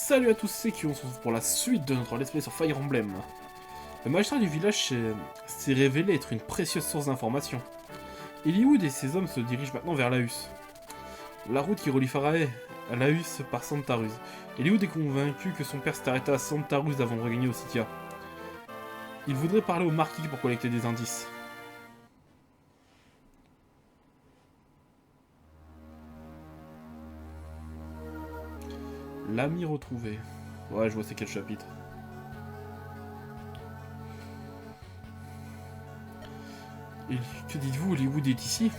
Salut à tous, c'est Q, on se retrouve pour la suite de notre let's play sur Fire Emblem. Le magistrat du village s'est révélé être une précieuse source d'informations. Eliwood et ses hommes se dirigent maintenant vers Laus. La route qui relie Farae à Laus par Santa Ruz. Eliwood est convaincu que son père s'est arrêté à Santa Ruz avant de regagner Ossitia. Il voudrait parler au marquis pour collecter des indices. L'ami retrouvé. Ouais, je vois c'est quel chapitre. Et que dites-vous, Eliwood est ici?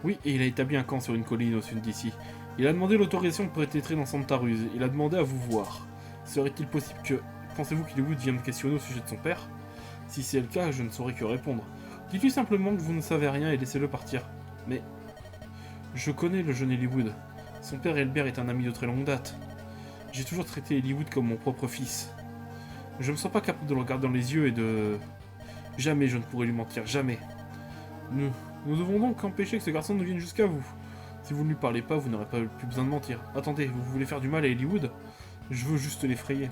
Oui, et il a établi un camp sur une colline au sud d'ici. Il a demandé l'autorisation de pénétrer dans Santa Ruz. Il a demandé à vous voir. Serait-il possible que... Pensez-vous qu'Eliwood vienne me questionner au sujet de son père? Si c'est le cas, je ne saurais que répondre. Dites-lui simplement que vous ne savez rien et laissez-le partir. Mais... Je connais le jeune Eliwood. Son père Elbert est un ami de très longue date. J'ai toujours traité Eliwood comme mon propre fils. Je ne me sens pas capable de le regarder dans les yeux et de... Jamais je ne pourrai lui mentir, jamais. Nous devons donc empêcher que ce garçon ne vienne jusqu'à vous. Si vous ne lui parlez pas, vous n'aurez pas plus besoin de mentir. Attendez, vous voulez faire du mal à Eliwood? Je veux juste l'effrayer.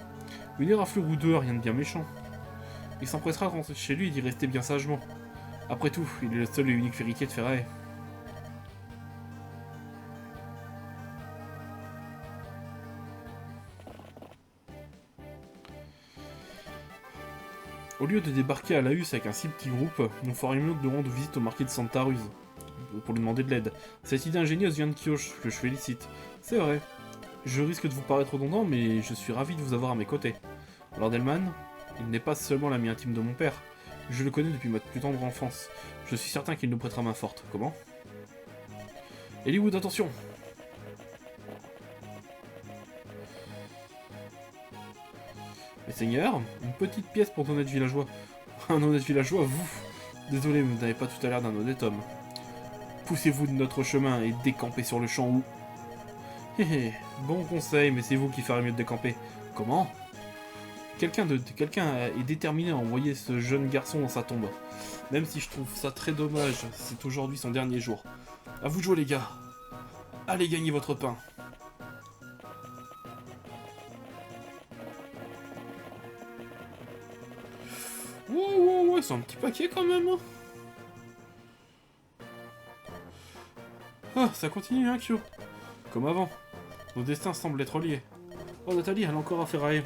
Une éraflure ou deux, rien de bien méchant. Il s'empressera de rentrer chez lui et d'y rester bien sagement. Après tout, il est le seul et unique héritier de Ferae. Au lieu de débarquer à Laus avec un si petit groupe, nous ferions mieux de rendre visite au marquis de Santa Ruz pour lui demander de l'aide. Cette idée ingénieuse vient de Kyosh, que je félicite. C'est vrai. Je risque de vous paraître redondant, mais je suis ravi de vous avoir à mes côtés. Lord Elman, il n'est pas seulement l'ami intime de mon père. Je le connais depuis ma plus tendre enfance. Je suis certain qu'il nous prêtera main forte. Comment? Eliwood, attention! Mais seigneur, une petite pièce pour d'honnêtes villageois. Un honnête villageois, vous? Désolé, vous n'avez pas tout à l'air d'un honnête homme. Poussez-vous de notre chemin et décampez sur le champ où... Hé hé, bon conseil, mais c'est vous qui ferez mieux de décamper. Comment? Quelqu'un est déterminé à envoyer ce jeune garçon dans sa tombe. Même si je trouve ça très dommage, c'est aujourd'hui son dernier jour. À vous de jouer les gars. Allez gagner votre pain. Ouais, c'est un petit paquet quand même. Ah, ça continue hein, Kyo. Comme avant. Nos destins semblent être liés. Oh, Nathalie, elle a encore à ferrailler.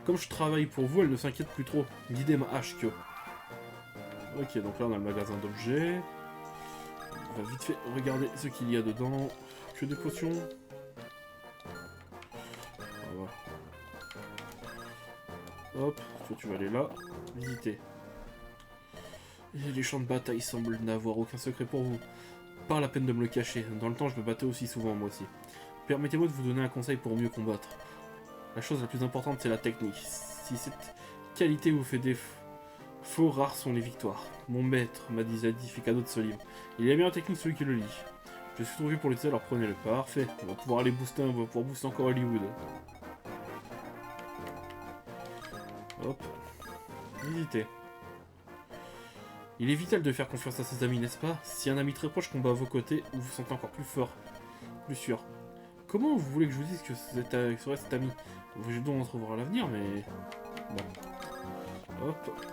Comme je travaille pour vous, elle ne s'inquiète plus trop. Guidez ma hache, Kyo. Ok, donc là on a le magasin d'objets. On va vite fait regarder ce qu'il y a dedans. Que des potions. Voilà. Hop, toi tu vas aller là. Visiter. Et les champs de bataille semblent n'avoir aucun secret pour vous. Pas la peine de me le cacher. Dans le temps, je me battais aussi souvent, moi aussi. Permettez-moi de vous donner un conseil pour mieux combattre. La chose la plus importante, c'est la technique. Si cette qualité vous fait défaut, rares sont les victoires. Mon maître m'a dit fait cadeau de ce livre. Il est bien en technique celui qui le lit. Je suis trouvé pour l'utiliser, alors prenez-le. Parfait. On va pouvoir aller booster, on va pouvoir booster encore Eliwood. Hop. Visiter. Il est vital de faire confiance à ses amis, n'est-ce pas? Si un ami très proche combat à vos côtés, vous vous sentez encore plus fort, plus sûr. Comment vous voulez que je vous dise que serait cet ami? Je dois en retrouver à l'avenir, mais... Bon. Hop.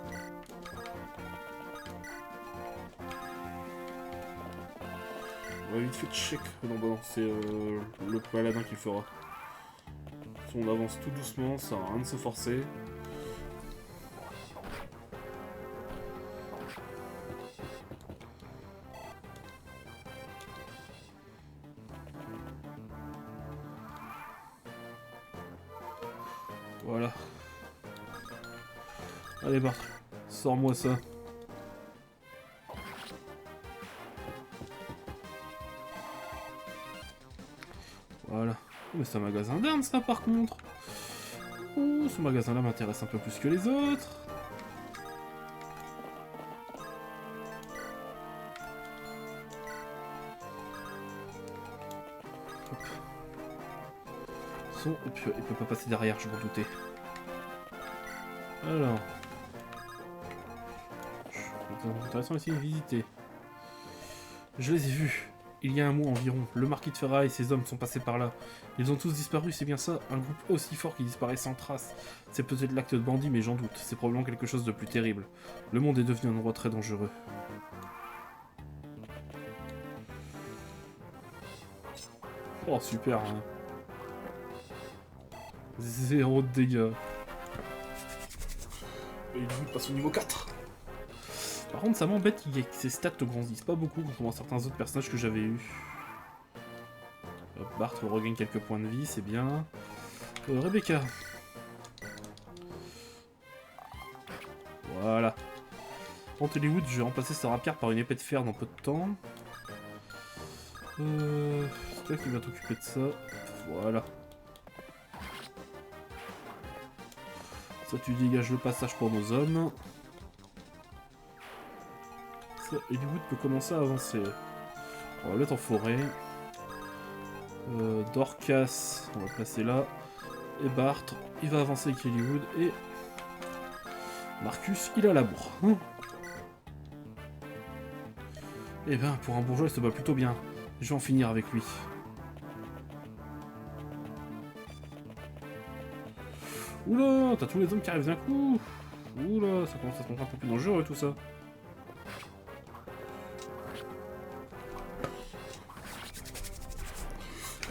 On va vite fait check. Non, bah non, c'est le paladin qui le fera. Si on avance tout doucement, ça sert à rien de se forcer. Voilà. Allez Bart, sors-moi ça. Voilà. Oh, mais c'est un magasin d'armes ça par contre. Oh, ce magasin là m'intéresse un peu plus que les autres. Et puis, il peut pas passer derrière, je m'en doutais. Alors. C'est intéressant ici de visiter. Je les ai vus. Il y a un mois environ, le marquis de Ferra et ses hommes sont passés par là. Ils ont tous disparu, c'est bien ça? Un groupe aussi fort qui disparaît sans trace. C'est peut-être l'acte de bandit, mais j'en doute. C'est probablement quelque chose de plus terrible. Le monde est devenu un endroit très dangereux. Oh, super, hein. 0 de dégâts. Et il passe au niveau 4. Par contre, ça m'embête que ses stats ne grandissent pas beaucoup contrairement à certains autres personnages que j'avais eu. Bart regagne quelques points de vie, c'est bien. Rebecca. Voilà. Entre Hollywood, je vais remplacer sa rapière par une épée de fer dans peu de temps. C'est toi qui va t'occuper de ça. Voilà. Ça, tu dégages le passage pour nos hommes. Ça, Hollywood peut commencer à avancer. On va le mettre en forêt. Dorcas, on va le placer là. Et Bart, il va avancer avec Hollywood. Et Marcus, il a la bourre. Eh ben, pour un bourgeois, il se bat plutôt bien. Je vais en finir avec lui. Oula, t'as tous les hommes qui arrivent d'un coup. Oula, ça commence à se montrer un peu plus dangereux tout ça.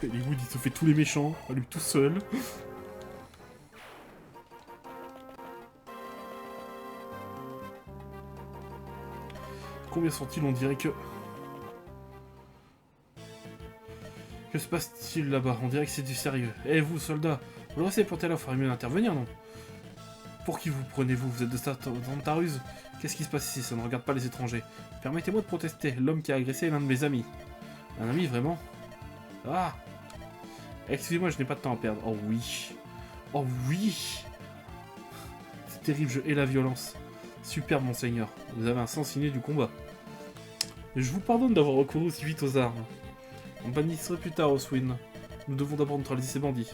Hollywood, il se fait tous les méchants, à lui tout seul. Combien sont-ils? On dirait que... Que se passe-t-il là-bas? On dirait que c'est du sérieux. Eh vous, soldats, vous restez planté là, il faudrait mieux intervenir, non? Pour qui vous prenez-vous? Vous êtes de Santaruz? Qu'est-ce qui se passe ici? Ça ne regarde pas les étrangers. Permettez-moi de protester. L'homme qui a agressé est l'un de mes amis. Un ami, vraiment? Ah! Excusez-moi, je n'ai pas de temps à perdre. Oh oui! Oh oui! C'est terrible, je hais la violence. Superbe, monseigneur. Vous avez un sens inné du combat. Je vous pardonne d'avoir recouru aussi vite aux armes. On bannisserait plus tard, Oswin. Nous devons d'abord neutraliser ces bandits.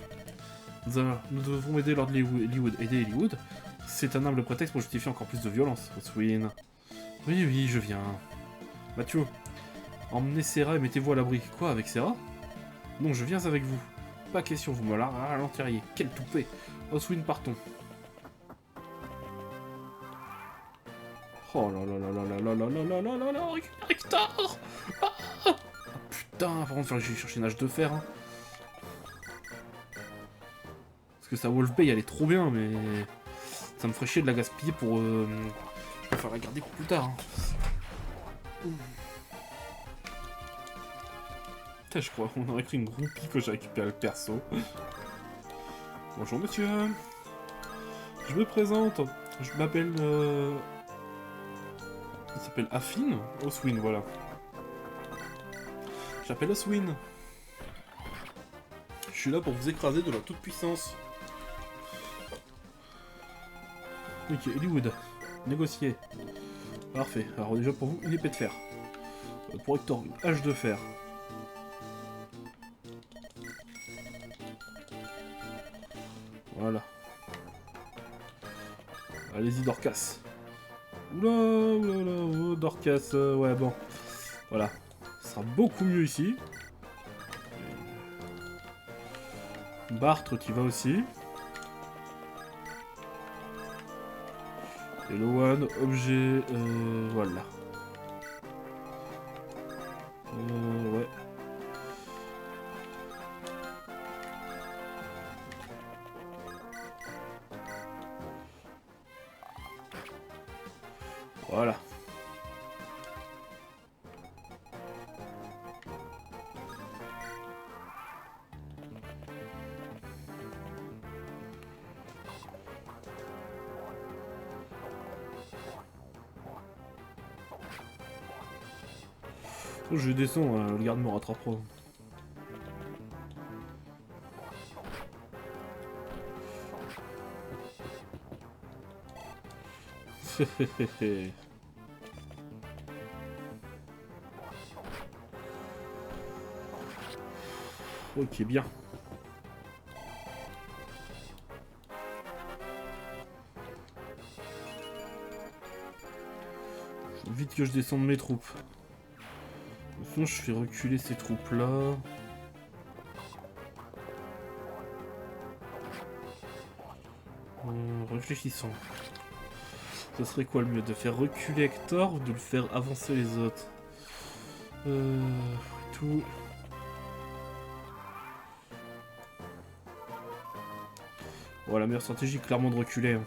Nous devons aider Lord Hollywood. Aider Hollywood? C'est un humble prétexte pour justifier encore plus de violence, Oswin. Oui, oui, je viens. Mathieu, emmenez Serra et mettez-vous à l'abri. Quoi, avec Serra? Non, je viens avec vous. Pas question, vous me la ralentiriez. Quel toupet. Oswin, partons. Oh là là là là là là là là là là là là, Rector! Ah, putain, par contre, je vais chercher une hache de fer. Hein. Parce que sa Wolf Bay, elle est trop bien, mais ça me ferait chier de la gaspiller pour... Je préfère la garder pour plus tard. Hein. Putain, je crois qu'on aurait pris une groupie quand j'ai récupéré le perso. Bonjour monsieur. Je me présente. Je m'appelle... Il s'appelle Affine? Oswin, voilà. J'appelle Oswin. Je suis là pour vous écraser de la toute-puissance. Ok, Hollywood. Négocier. Parfait. Alors déjà pour vous, une épée de fer. Pour Hector, une hache de fer. Voilà. Allez-y, Dorcas. Oula, oula, oula, Dorcas, ouais, bon. Voilà. Ce sera beaucoup mieux ici. Bartre qui va aussi. Et Loan, objet, voilà. Ouais. Voilà. Je descends, le garde me rattrapera. Ok, bien. Faut vite que je descende mes troupes. Sinon, je fais reculer ces troupes-là. Réfléchissons. Ce serait quoi le mieux? De faire reculer Hector ou de le faire avancer les autres? Tout... Bon, la meilleure stratégie, clairement, de reculer. Hein.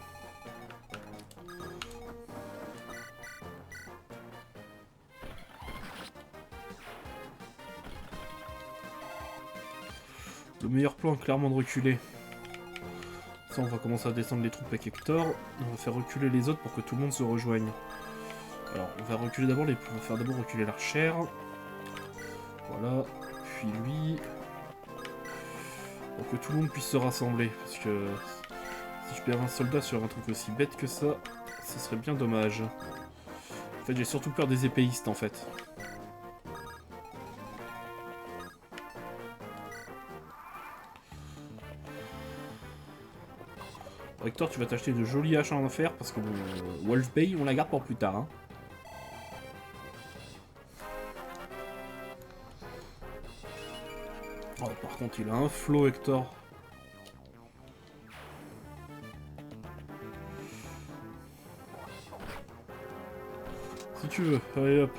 Le meilleur plan, clairement, de reculer. Ça, on va commencer à descendre les troupes avec Hector. On va faire reculer les autres pour que tout le monde se rejoigne. Alors, on va reculer d'abord les... On va faire d'abord reculer l'archère. Voilà. Puis lui... Pour que tout le monde puisse se rassembler. Parce que... Si je perds un soldat sur un truc aussi bête que ça, ce serait bien dommage. En fait, j'ai surtout peur des épéistes, en fait. Hector, tu vas t'acheter de jolies haches en enfer parce que bon, Wolf Bay, on la garde pour plus tard. Hein. Oh, par contre, il a un flow, Hector. Si tu veux, allez hop.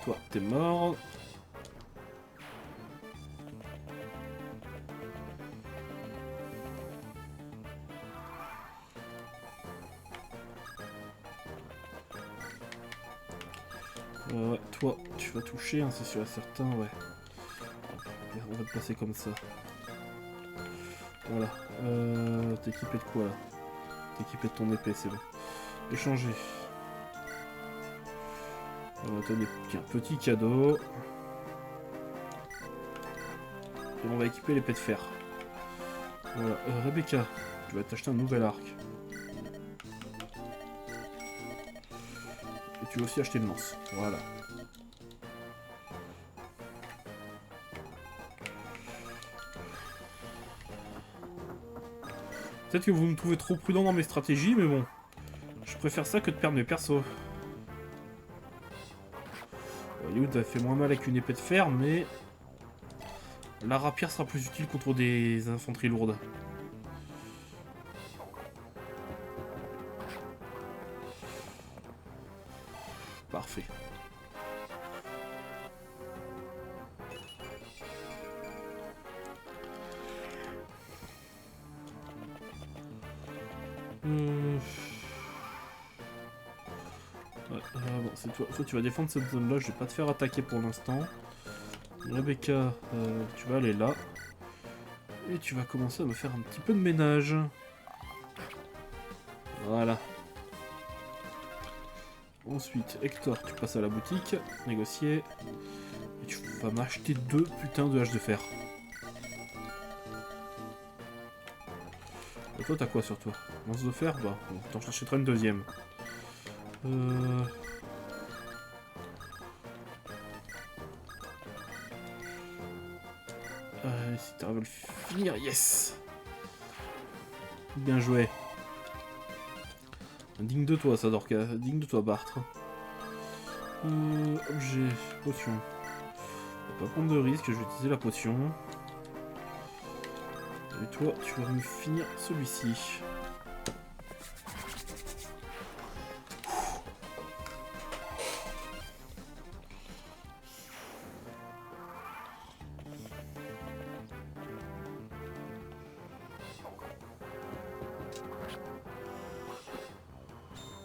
Toi, t'es mort. Ouais, toi, tu vas toucher, hein, c'est sûr et certain, ouais. On va te passer comme ça. Voilà. T'es équipé de quoi là? T'es équipé de ton épée, c'est bon. Échanger. Tenez, tiens, petit cadeau. Et on va équiper l'épée de fer. Voilà. Rebecca, tu vas t'acheter un nouvel arc. Et tu vas aussi acheter une lance. Voilà. Peut-être que vous me trouvez trop prudent dans mes stratégies, mais bon. Je préfère ça que de perdre mes persos. Hollywood a fait moins mal avec une épée de fer, mais... La rapière sera plus utile contre des infanteries lourdes. Parfait. Bon, c'est toi. Toi, tu vas défendre cette zone-là. Je vais pas te faire attaquer pour l'instant. Rebecca, tu vas aller là. Et tu vas commencer à me faire un petit peu de ménage. Voilà. Ensuite, Hector, tu passes à la boutique. Négocier. Et tu vas m'acheter 2 putains de haches de fer. Et toi, t'as quoi sur toi? Lance de fer? Bah, t'en chercheras une deuxième. Si t'arrives à le finir, yes! Bien joué. Digne de toi, Sadorka. Digne de toi, Bartre. Objet, potion. On va pas prendre de risque, je vais utiliser la potion. Et toi, tu vas me finir celui-ci.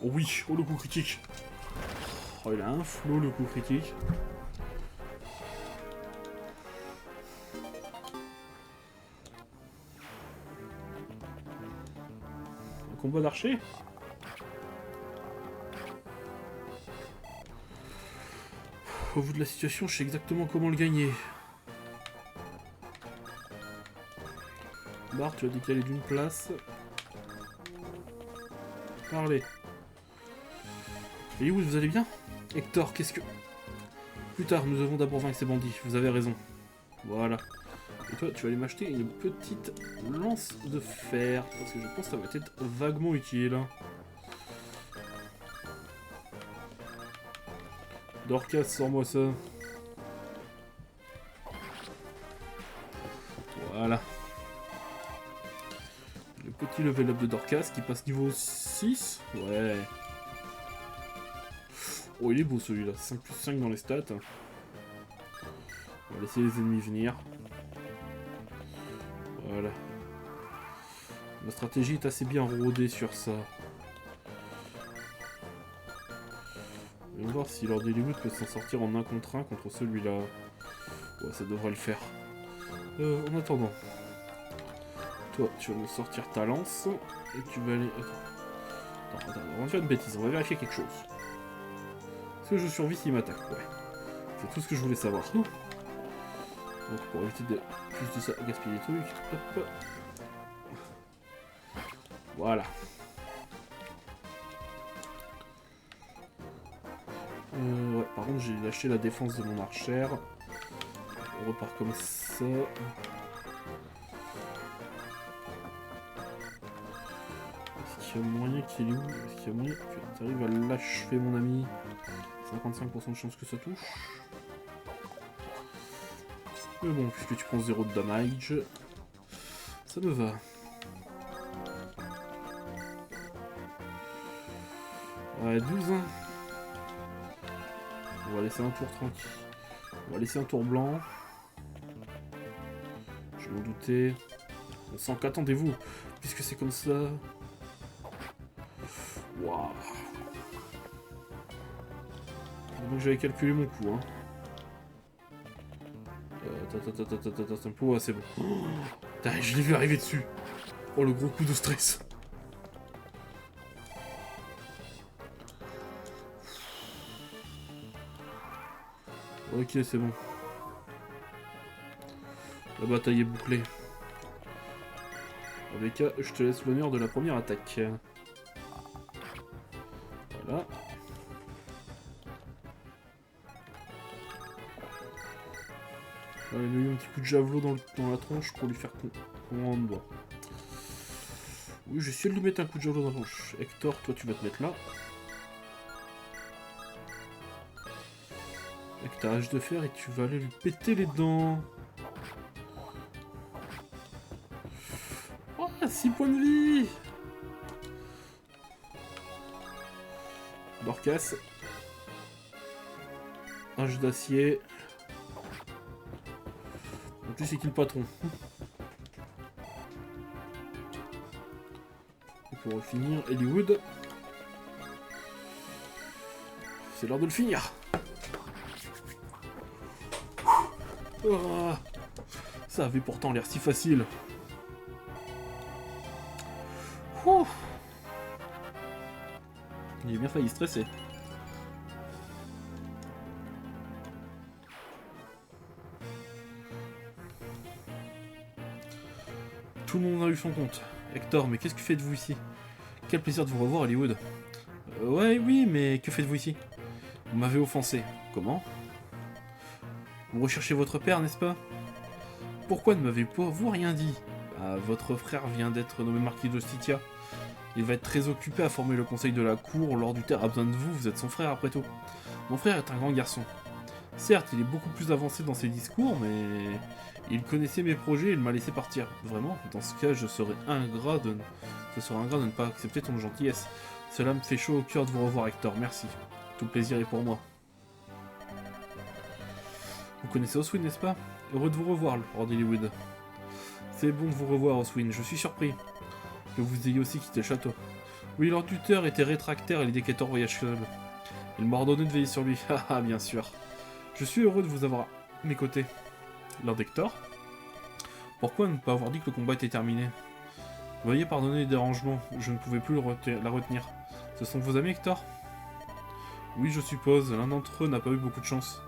Oh oui, oh le coup critique. Oh, il a un flow le coup critique. Un combat d'archer. Au vu de la situation, je sais exactement comment le gagner. Bart, tu as décalé d'une place. Parlez. Et où vous allez bien? Hector, qu'est-ce que... Plus tard, nous devons d'abord vaincre ces bandits, vous avez raison. Voilà. Et toi, tu vas aller m'acheter une petite lance de fer, parce que je pense que ça va être vaguement utile. Dorcas, sors-moi ça. Voilà. Le petit level up de Dorcas qui passe niveau 6. Ouais. Oh, il est beau celui-là. 5 plus 5 dans les stats. On va laisser les ennemis venir. Voilà. La stratégie est assez bien rodée sur ça. On va voir si Lord Hollywood peut s'en sortir en 1 contre 1 contre celui-là. Ouais, ça devrait le faire. En attendant. Toi, tu vas me sortir ta lance. Et tu vas aller... Attends, on va faire une bêtise. On va vérifier quelque chose. Est-ce que je survis s'il m'attaque? Ouais. C'est tout ce que je voulais savoir. Donc, pour éviter de plus de ça, gaspiller des trucs. Hop. Voilà. Ouais, par contre, j'ai lâché la défense de mon archère. On repart comme ça. Est-ce qu'il y a moyen qu'il est où? Est-ce qu'il y a moyen que tu arrives à l'achever, mon ami? 55% de chance que ça touche. Mais bon, puisque tu prends 0 de damage, ça me va. Ouais, 12 hein. On va laisser un tour tranquille. On va laisser un tour blanc. Je m'en doutais. On sent qu'attendez-vous, puisque c'est comme ça. Waouh. Donc j'avais calculé mon coup, hein. Ouais, c'est bon. Oh, je l'ai vu arriver dessus. Oh, le gros coup de stress. Ok, c'est bon. La bataille est bouclée. Rebecca, je te laisse l'honneur de la première attaque. Voilà. Allez, lui un petit coup de javelot dans la tronche pour lui faire comprendre. Oui, j'essaie de lui mettre un coup de javelot dans la tronche. Hector, toi tu vas te mettre là. Avec ta hache de fer et tu vas aller lui péter les dents. Oh, 6 points de vie. Dorcas. Hache d'acier. En plus, c'est qui le patron? Et pour finir, Hollywood. C'est l'heure de le finir. Oh, ça avait pourtant l'air si facile. Ouh. Il a bien failli stresser. Tout le monde a eu son compte. Hector, mais qu'est-ce que faites-vous ici? Quel plaisir de vous revoir, Hollywood. Ouais, oui, mais que faites-vous ici? Vous m'avez offensé. Comment? Vous recherchez votre père, n'est-ce pas? Pourquoi ne m'avez-vous rien dit? Votre frère vient d'être nommé marquis d'Ostitia. Il va être très occupé à former le conseil de la cour. Lord du Terre a besoin de vous, vous êtes son frère après tout. Mon frère est un grand garçon. Certes, il est beaucoup plus avancé dans ses discours, mais il connaissait mes projets et il m'a laissé partir. Vraiment, dans ce cas, ce serait ingrat de ne pas accepter ton gentillesse. Cela me fait chaud au cœur de vous revoir, Hector, merci. Tout le plaisir est pour moi. Vous connaissez Oswin, n'est-ce pas? Heureux de vous revoir, Lord Hollywood. C'est bon de vous revoir, Oswin, je suis surpris que vous ayez aussi quitté le château. Oui, Lord Tuteur était rétractaire et l'idée qu'Hector voyage seul. Il m'a ordonné de veiller sur lui, haha, bien sûr. Je suis heureux de vous avoir à mes côtés. Lord Hector? Pourquoi ne pas avoir dit que le combat était terminé? Veuillez pardonner les dérangements, je ne pouvais plus la retenir. Ce sont vos amis, Hector? Oui, je suppose, l'un d'entre eux n'a pas eu beaucoup de chance.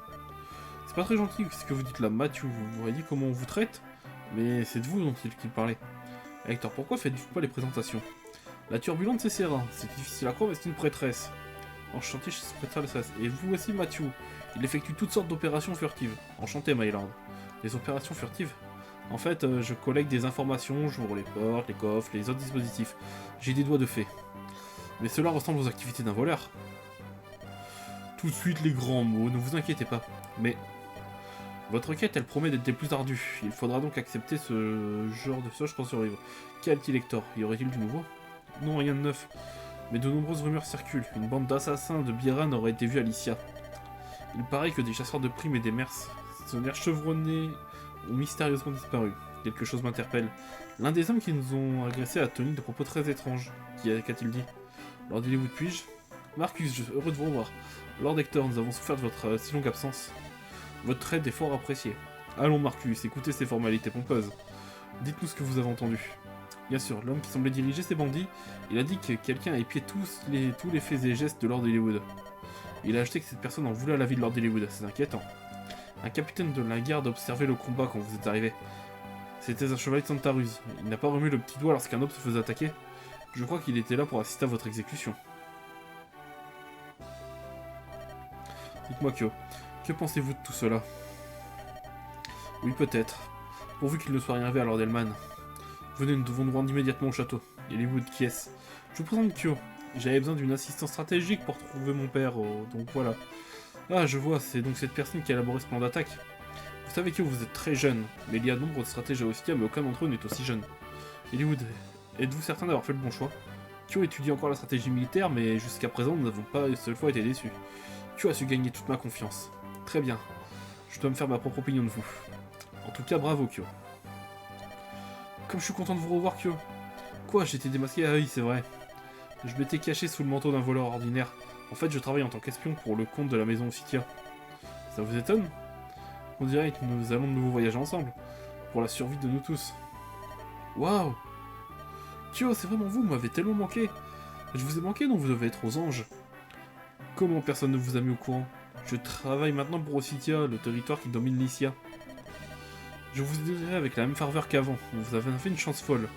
C'est pas très gentil ce que vous dites là, Matthew, vous voyez comment on vous traite? Mais c'est de vous dont il parlait. Hector, pourquoi faites-vous pas les présentations? La turbulente, c'est Serra, c'est difficile à croire, mais c'est une prêtresse. Enchanté, je suis prêtresse. Et vous aussi, Matthew. Il effectue toutes sortes d'opérations furtives. Enchanté, Myland. Des opérations furtives? En fait, je collecte des informations, j'ouvre les portes, les coffres, les autres dispositifs. J'ai des doigts de fée. Mais cela ressemble aux activités d'un voleur. Tout de suite les grands mots, ne vous inquiétez pas. Mais votre quête, elle promet d'être des plus ardues. Il faudra donc accepter ce genre de choses pour survivre. Qu'a-t-il Hector? Y aurait-il du nouveau? Non, rien de neuf. Mais de nombreuses rumeurs circulent. Une bande d'assassins de Biran aurait été vue à Lycia. Il paraît que des chasseurs de primes et des mercenaires chevronnés ont mystérieusement disparu. Quelque chose m'interpelle. L'un des hommes qui nous ont agressés a tenu des propos très étranges. Qu'a-t-il dit? Lord Hollywood, puis-je? Marcus, heureux de vous revoir. Lord Hector, nous avons souffert de votre si longue absence. Votre aide est fort appréciée. Allons Marcus, écoutez ces formalités pompeuses. Dites-nous ce que vous avez entendu. Bien sûr, l'homme qui semblait diriger ces bandits, il a dit que quelqu'un a épié tous les faits et gestes de Lord Hollywood. Il a ajouté que cette personne en voulait à la vie de Lord Hollywood, c'est inquiétant. Un capitaine de la garde a observé le combat quand vous êtes arrivé. C'était un chevalier de Santa Ruse. Il n'a pas remué le petit doigt lorsqu'un homme se faisait attaquer. Je crois qu'il était là pour assister à votre exécution. Dites-moi, Kyo, que pensez-vous de tout cela? Oui, peut-être. Pourvu qu'il ne soit rien arrivé à Lord Elman. Venez, nous devons nous rendre immédiatement au château. Hollywood, qui est-ce? Je vous présente Kyo. J'avais besoin d'une assistance stratégique pour trouver mon père, donc voilà. Ah, je vois, c'est donc cette personne qui a élaboré ce plan d'attaque. Vous savez que vous êtes très jeune, mais il y a de nombreux stratèges aussi, mais aucun d'entre eux n'est aussi jeune. Hollywood, êtes-vous certain d'avoir fait le bon choix? Kyo étudie encore la stratégie militaire, mais jusqu'à présent, nous n'avons pas une seule fois été déçus. Kyo a su gagner toute ma confiance. Très bien. Je dois me faire ma propre opinion de vous. En tout cas, bravo, Kyo. Comme je suis content de vous revoir, Kyo. Quoi, j'étais démasqué? Ah oui, c'est vrai. Je m'étais caché sous le manteau d'un voleur ordinaire. En fait, je travaille en tant qu'espion pour le compte de la maison Ophitia. Ça vous étonne? On dirait que nous allons de nouveau voyager ensemble. Pour la survie de nous tous. Waouh! Kyo, c'est vraiment vous m'avez tellement manqué. Je vous ai manqué, donc vous devez être aux anges. Comment personne ne vous a mis au courant? Je travaille maintenant pour Ophitia, le territoire qui domine Lycia. Je vous dirai avec la même ferveur qu'avant. Vous avez fait une chance folle.